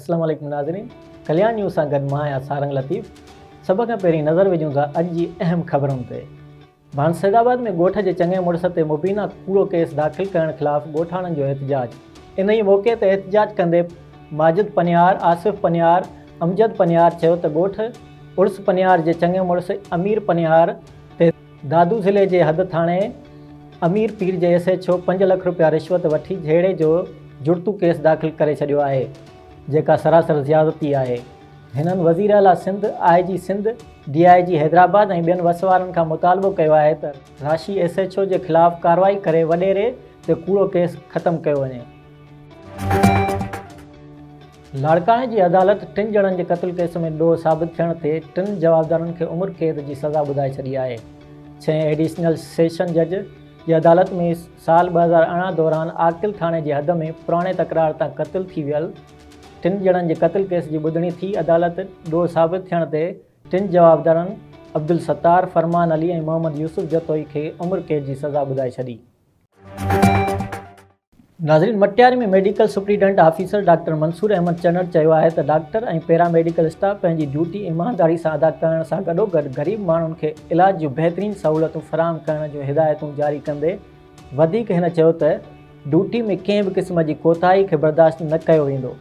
अस्सलाम वालेकुम नाज़रीन, कल्याण न्यूज़ सां गॾु मां आहियां सारंग लतीफ़। सभ खां पहिरीं नज़र विझूं था अॼु जी अहम ख़बरुनि ते। बांसैदाबाद में ॻोठ जे चङे मुड़ुस ते मुबीना कूड़ो केस दाख़िल करण ख़िलाफ़ ॻोठाणनि जो एहतजाज। इन ई मौक़े ते एहतजाज कंदे माजिद पनियार, आसिफ़ पनियार, अमजद पनियार चयो त ॻोठ उर्स पनियार जे चङे मुड़ुस अमीर पनियार ते दादू ज़िले जे हद थाणे अमीर पीर जे SHO 5 लख रुपया रिश्वत वठी झेड़े जो जुड़तू केस दाख़िल करे छॾियो आहे, जेका सरासर ज़्यादती आहे। हिननि वज़ीर आला सिंध, IG सिंध, DIG हैदराबाद ऐं ॿियनि वसवारनि खां मुतालबो कयो आहे त राशि SHO जे ख़िलाफ़ कार्रवाई करे वॾेरे ते कूड़ो केस ख़तमु कयो वञे। लाड़काणे जी अदालत 3 ॼणनि जे क़त्ल केस में ॾोह साबित थियण ते 3 जवाबदारनि खे उमिरि क़ैद जी सज़ा ॿुधाए छॾी आहे। 6 एडिशनल सेशन जज जी अदालत में साल 2018 दौरान आकिल थाणे जी हद में पुराणे तकरार तां क़त्ल थी वियल 3 ॼणनि जे क़त्ल केस जी ॿुधणी थी। अदालत ॾोह साबित थियण ते 3 जवाबदारनि अब्दुल सत्तार, फरमान अली ऐं मोहम्मद यूसुफ जतोई खे उमिरि क़ैद जी सज़ा ॿुधाए छॾी। नाज़रीन, मटियारी में medical superintendent officer doctor Mansoor Ahmed Channar चयो आहे त डॉक्टर ऐं पैरामेडिकल स्टाफ पंहिंजी ड्यूटी ईमानदारी सां अदा करण सां गॾोगॾु ग़रीब माण्हुनि खे इलाज जूं बहितरीन सहूलियतूं फ़राहम करण जूं हिदायतूं जारी कंदे वधीक हिन चयो त ड्यूटी में कंहिं बि क़िस्म जी कोताही खे बर्दाश्त न कयो वेंदो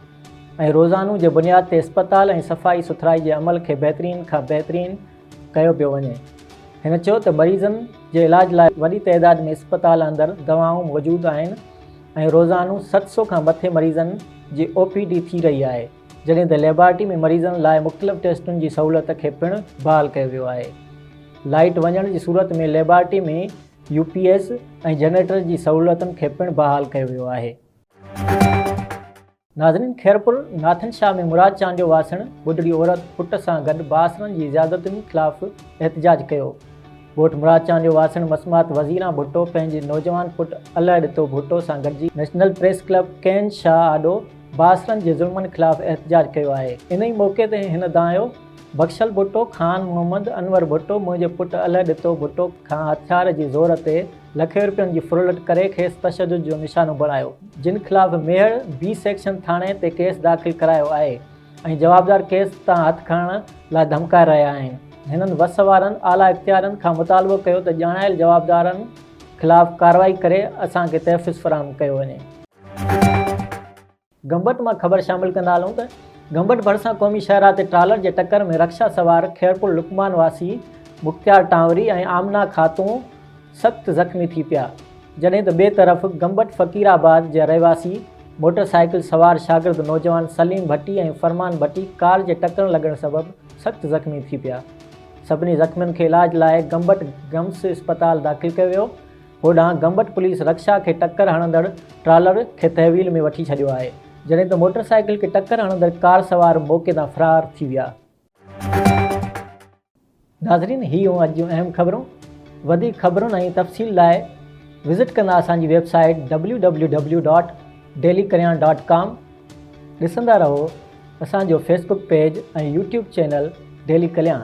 ऐं रोज़ानू जे बुनियाद ते अस्पताल ऐं सफ़ाई सुथराई जे अमल खे बहितरीन खां बहितरीन कयो पियो वञे। हिन चयो त मरीज़नि जे इलाज लाइ वॾी तइदाद में अस्पताल अंदरि दवाऊं मौजूदु आहिनि ऐं रोज़ानू 700 खां मथे मरीज़नि जी OPD थी रही आहे, जॾहिं त लेबॉरेटरी में मरीज़नि लाइ मुख़्तलिफ़ टेस्टुनि जी सहूलियत खे पिणु बहाल कयो वियो आहे। लाइट वञण जी सूरत में लेबॉरेटरी में UPS ऐं जनरेटर जी सहूलियतुनि खे पिणु बहाल कयो वियो आहे। नाज़रीन, खैरपुर नाथन शाह में मुराद चांद जो वासण ॿुढड़ी औरत पुट सां गॾु बासरनि जी ज़्यादतियुनि ख़िलाफ़ एहतजाज कयो। ॻोठ मुराद चांद जो वासण मसमात वज़ीरा भुट्टो पंहिंजे नौजवान पुट अलाए ॾितो भुट्टो सां गॾिजी नेशनल प्रेस क्लब कैन शाह आॾो बासरनि जे ज़ुल्मनि ख़िलाफ़ एहतजाज कयो आहे। इन ई मौक़े ते हिन दायो बख़्शल भुट्टो ख़ान मोहम्मद अनवर भुट्टो मुंहिंजे पुटु अलाए ॾितो भुट्टो खां हथियार जी ज़ोर ते लखे रुपयनि जी फुरलट करे खेसि तशदुद जो निशानो बणायो, जिन ख़िलाफ़ मेहर B सेक्शन थाणे ते केस दाख़िल करायो आहे ऐं जवाबदार केस तां हथु खणण लाइ धमकाए रहिया आहिनि। हिननि वस वारनि आला इख़्तियारनि खां मुतालबो कयो त ॼाणायल जवाबदारनि ख़िलाफ़ कार्रवाई करे असांखे तहफ़ुज़ फ़राहम कयो वञे। गंबट मां ख़बर शामिल कंदा हलूं त गंबट भरिसां क़ौमी शहरा ते ट्रालर जे टक्कर में रक्षा सवार खैरपुर लुकमान वासी मुख़्तियार टांवरी ऐं आमना खातूं सख़्तु ज़ख़्मी थी पिया, जॾहिं त ॿिए तरफ़ गंबट फ़क़ीराबाद जा रहवासी मोटरसाइकिल सवार शागिर्द नौजवान सलीम भट्टी ऐं फरमान भट्टी कार जे टक्कर लॻण सबबु सख़्तु ज़ख़्मी थी पिया। सभिनी ज़ख़्मियुनि खे इलाज लाइ गंबट गम्स अस्पताल दाख़िल कयो वियो। होॾां गंबट पुलिस रक्षा खे टक्कर हणंदड़ ट्रालर खे तहवील में वठी छॾियो आहे, जॾहिं त मोटरसाइकिल खे टक्कर हणंदड़ कार सवार मौक़े तां फ़रार थी विया। नाज़रीन, हीअ अॼु जूं अहम ख़बरूं। वधीक ख़बरुनि ऐं तफ़सील लाइ विज़िट कंदा असांजी वेबसाइट www.dailykalyan.com। ॾिसंदा रहो असांजो Facebook पेज ऐं YouTube चैनल डेली कल्याण।